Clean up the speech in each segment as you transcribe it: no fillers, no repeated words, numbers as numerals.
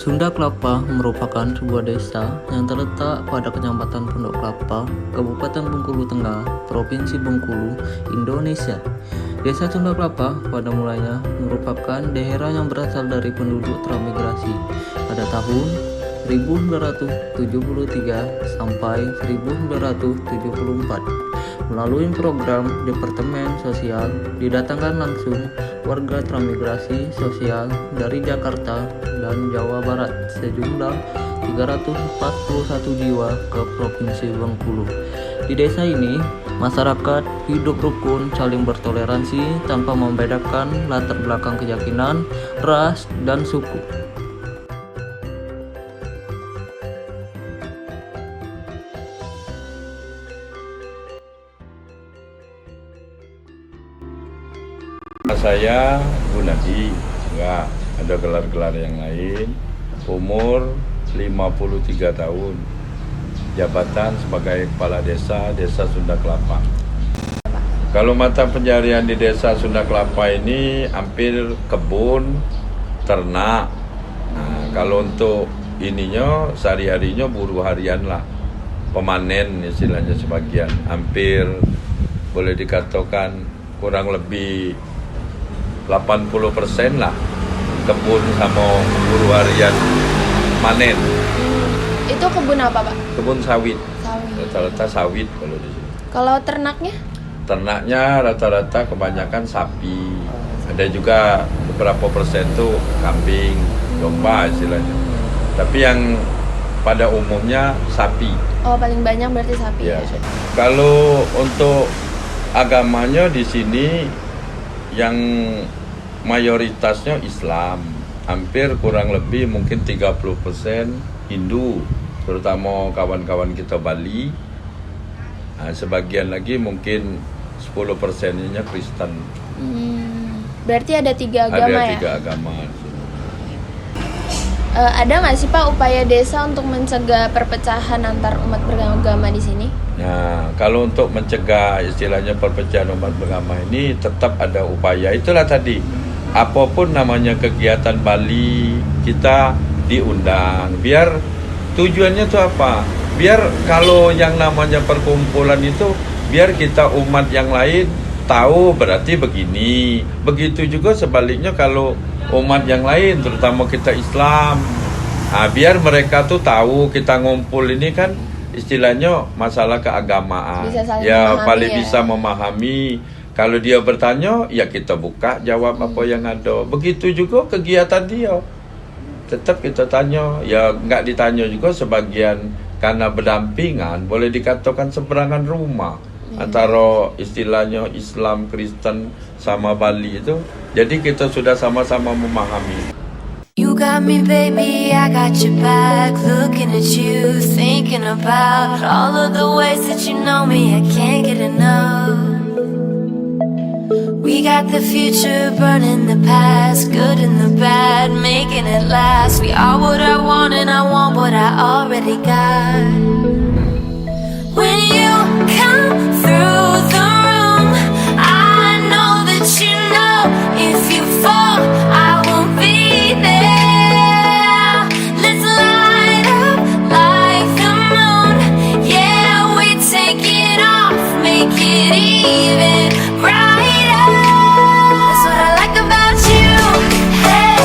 Sunda Kelapa merupakan sebuah desa yang terletak pada Kecamatan Pondok Kelapa, Kabupaten Bengkulu Tengah, Provinsi Bengkulu, Indonesia. Desa Sunda Kelapa pada mulanya merupakan daerah yang berasal dari penduduk transmigrasi pada tahun 1973 sampai 1974. Melalui program Departemen Sosial, didatangkan langsung warga transmigrasi sosial dari Jakarta dan Jawa Barat sejumlah 341 jiwa ke Provinsi Bengkulu. Di desa ini, masyarakat hidup rukun, saling bertoleransi tanpa membedakan latar belakang keyakinan, ras, dan suku. Saya Gunadi, enggak ada gelar-gelar yang lain. Umur 53 tahun. Jabatan sebagai Kepala Desa Sunda Kelapa. Kalau mata pencarian di Desa Sunda Kelapa ini hampir kebun, ternak. Nah, kalau untuk ininya sehari-harinya buruh harian lah. Pemanen istilahnya sebagian. Hampir boleh dikatakan kurang lebih 80% lah kebun sama buruh harian manen. Itu kebun apa, Pak? Kebun sawit. Sawit. Rata-rata sawit kalau di sini. Kalau ternaknya? Ternaknya rata-rata kebanyakan sapi. Ada juga beberapa persen tuh kambing, domba istilahnya. Tapi yang pada umumnya sapi. Oh, paling banyak berarti sapi ya. Sapi. Kalau untuk agamanya di sini yang mayoritasnya Islam, hampir kurang lebih mungkin 30% Hindu, terutama kawan-kawan kita Bali. Nah, sebagian lagi mungkin 10%-nya Kristen. Berarti ada 3 agama ada ya? 3 agama. Ada nggak sih, Pak, upaya desa untuk mencegah perpecahan antar umat beragama di sini? Nah, kalau untuk mencegah istilahnya perpecahan umat beragama ini tetap ada upaya. Itulah tadi, apapun namanya kegiatan Bali, kita diundang. Biar tujuannya itu apa? Biar kalau yang namanya perkumpulan itu, biar kita umat yang lain tahu berarti begini. Begitu juga sebaliknya kalau umat yang lain, terutama kita Islam. Nah, biar mereka tuh tahu kita ngumpul ini kan istilahnya masalah keagamaan. Ya paling bisa memahami. Kalau dia bertanya, ya kita buka jawab apa yang ada. Begitu juga kegiatan dia. Tetap kita tanya. Ya nggak ditanya juga sebagian karena berdampingan. Boleh dikatakan seberangan rumah antara istilahnya Islam, Kristen sama Bali itu. Jadi kita sudah sama-sama memahami. You got me, baby, I got your back. Looking at you, thinking about all of the ways that you know me. I can't get enough. We got the future, burning the past, good and the bad, making it last. We are what I want and I want what I already got. When you come through the room, I know that you know if you fall, I won't be there. Let's light up like the moon. Yeah, we take it off, make it even brighter. That's what I like about you. Hey,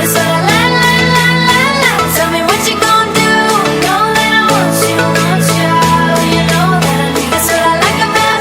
that's what I like. Tell me what you gonna do. Know that I want you, you know that I need. That's what I like about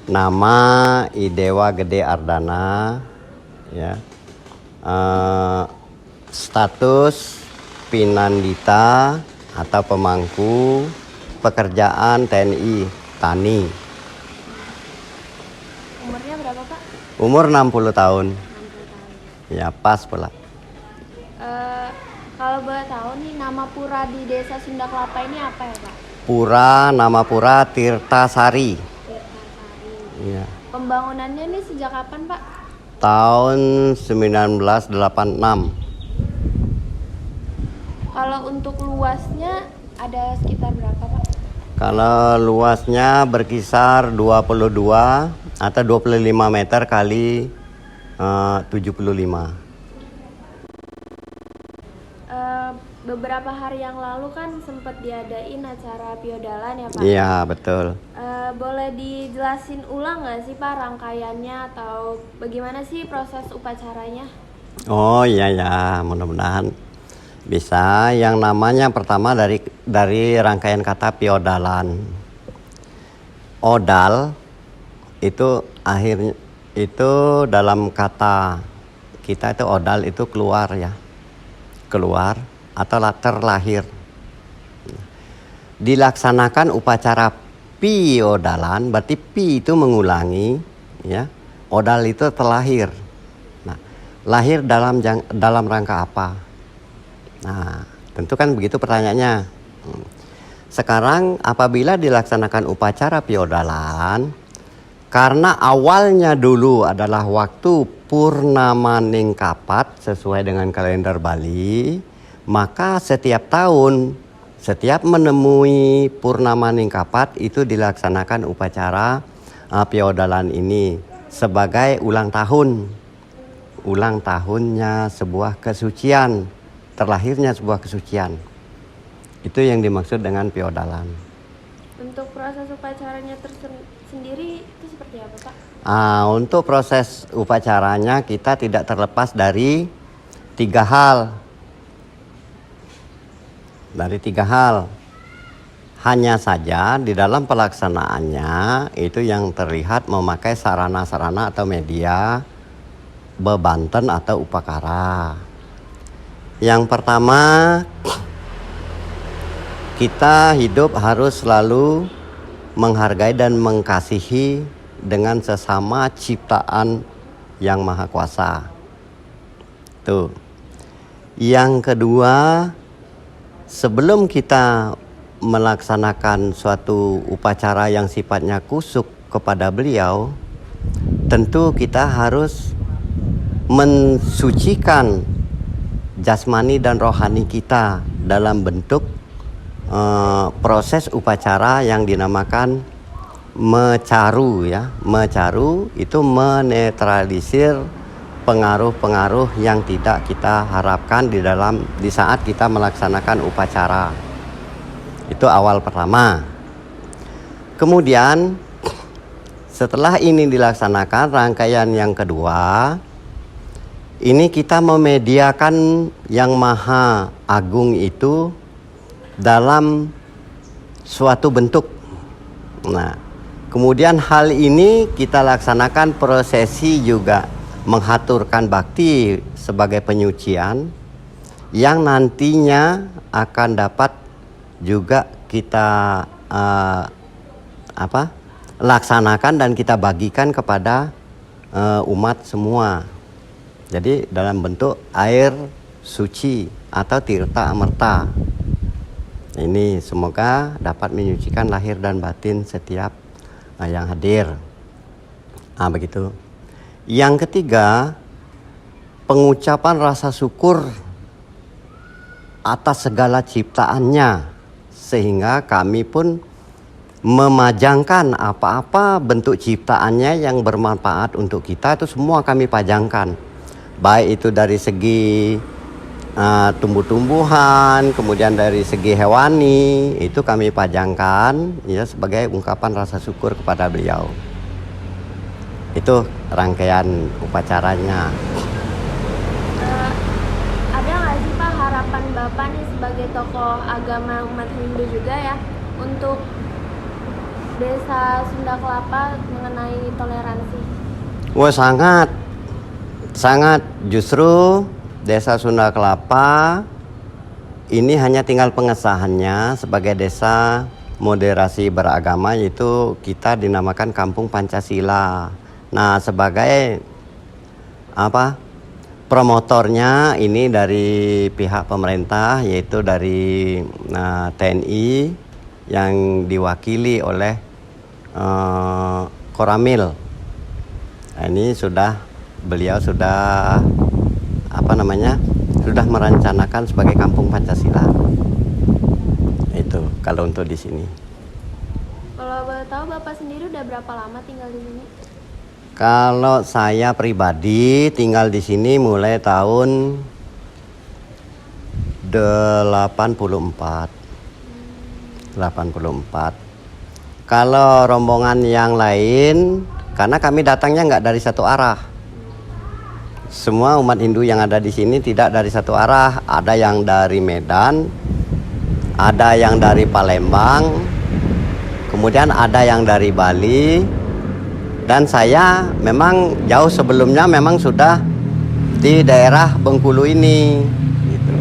Nama Idewa Gede Ardana, ya. Status Pinandita atau pemangku, pekerjaan TNI, Tani. Umurnya berapa Pak? Umur 60 tahun. 60 tahun. Ya, pas pula. Kalau boleh tahu nih nama pura di Desa Sunda Kelapa ini apa ya Pak? Nama pura Tirtasari. Tirtasari. Ya. Pembangunannya nih sejak kapan Pak? Tahun 1986. Kalau untuk luasnya ada sekitar berapa Pak? Kalau luasnya berkisar 22 atau 25 meter kali 75. Beberapa hari yang lalu kan sempat diadain acara piodalan ya Pak? Iya, betul. Boleh dijelasin ulang nggak sih Pak rangkaiannya atau bagaimana sih proses upacaranya? Oh iya ya, mudah-mudahan bisa. Yang namanya pertama dari rangkaian kata piodalan. Odal itu akhirnya itu dalam kata kita itu odal itu keluar ya. Keluar atau terlahir. Dilaksanakan upacara piodalan, berarti pi itu mengulangi, ya. Odal itu terlahir. Nah, lahir dalam rangka apa? Nah, tentu kan begitu pertanyaannya. Sekarang apabila dilaksanakan upacara piodalan, karena awalnya dulu adalah waktu purnama ningkapat sesuai dengan kalender Bali, maka setiap tahun, setiap menemui purnama ningkapat itu dilaksanakan upacara piodalan ini sebagai ulang tahun. Ulang tahunnya sebuah kesucian, terlahirnya sebuah kesucian. Itu yang dimaksud dengan piodalan. Untuk proses upacaranya sendiri itu seperti apa Pak? Untuk proses upacaranya kita tidak terlepas dari tiga hal. Hanya saja di dalam pelaksanaannya itu yang terlihat memakai sarana-sarana atau media bebanten atau upakara. Yang pertama, kita hidup harus selalu menghargai dan mengasihi dengan sesama ciptaan yang maha kuasa. Tuh. Yang kedua, sebelum kita melaksanakan suatu upacara yang sifatnya kusuk kepada beliau, tentu kita harus mensucikan jasmani dan rohani kita dalam bentuk proses upacara yang dinamakan mecaru ya. Mecaru itu menetralisir pengaruh-pengaruh yang tidak kita harapkan di saat kita melaksanakan upacara. Itu awal pertama. Kemudian setelah ini dilaksanakan rangkaian yang kedua, ini kita memediakan yang maha agung itu dalam suatu bentuk. Nah, kemudian hal ini kita laksanakan prosesi juga menghaturkan bakti sebagai penyucian yang nantinya akan dapat juga kita laksanakan dan kita bagikan kepada umat semua. Jadi dalam bentuk air suci atau tirta amerta. Ini semoga dapat menyucikan lahir dan batin setiap yang hadir. Begitu. Yang ketiga, pengucapan rasa syukur atas segala ciptaannya, sehingga kami pun memajangkan apa-apa bentuk ciptaannya yang bermanfaat untuk kita itu semua kami pajangkan. Baik itu dari segi tumbuh-tumbuhan, kemudian dari segi hewani, itu kami pajangkan ya sebagai ungkapan rasa syukur kepada beliau. Itu rangkaian upacaranya. Ada nggak sih Pak harapan Bapak nih sebagai tokoh agama umat Hindu juga ya untuk Desa Sunda Kelapa mengenai toleransi? Wah, sangat, sangat. Justru Desa Sunda Kelapa ini hanya tinggal pengesahannya sebagai desa moderasi beragama, yaitu kita dinamakan Kampung Pancasila. Nah, sebagai promotornya ini dari pihak pemerintah, yaitu dari TNI yang diwakili oleh Koramil. Nah, ini beliau sudah sudah merencanakan sebagai Kampung Pancasila. Itu kalau untuk di sini. Kalau boleh tahu Bapak sendiri udah berapa lama tinggal di sini? Kalau saya pribadi tinggal di sini mulai tahun 84. Kalau rombongan yang lain, karena kami datangnya nggak dari satu arah. Semua umat Hindu yang ada di sini tidak dari satu arah. Ada yang dari Medan, ada yang dari Palembang, kemudian ada yang dari Bali. Dan saya memang jauh sebelumnya memang sudah di daerah Bengkulu ini, gitu.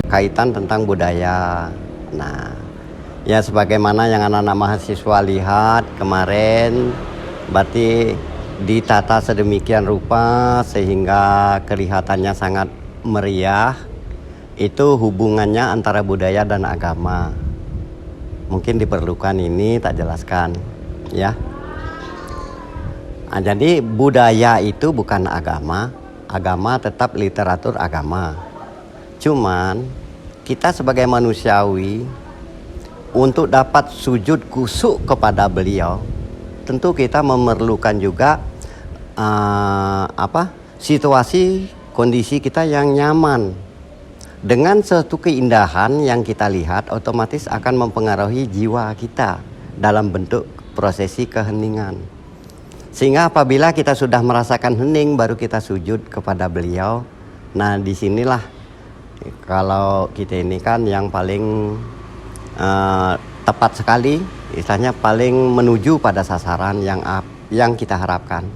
Kaitan tentang budaya. Nah, ya sebagaimana yang anak-anak mahasiswa lihat kemarin, berarti ditata sedemikian rupa sehingga kelihatannya sangat meriah. Itu hubungannya antara budaya dan agama. Mungkin diperlukan ini tak jelaskan, ya. Nah, jadi budaya itu bukan agama, agama tetap literatur agama. Cuman kita sebagai manusiawi untuk dapat sujud kusuk kepada beliau, tentu kita memerlukan juga situasi kondisi kita yang nyaman. Dengan suatu keindahan yang kita lihat otomatis akan mempengaruhi jiwa kita dalam bentuk prosesi keheningan. Sehingga apabila kita sudah merasakan hening baru kita sujud kepada beliau. Nah, disinilah kalau kita ini kan yang paling tepat sekali, istilahnya paling menuju pada sasaran yang kita harapkan.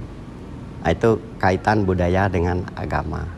Nah, itu kaitan budaya dengan agama.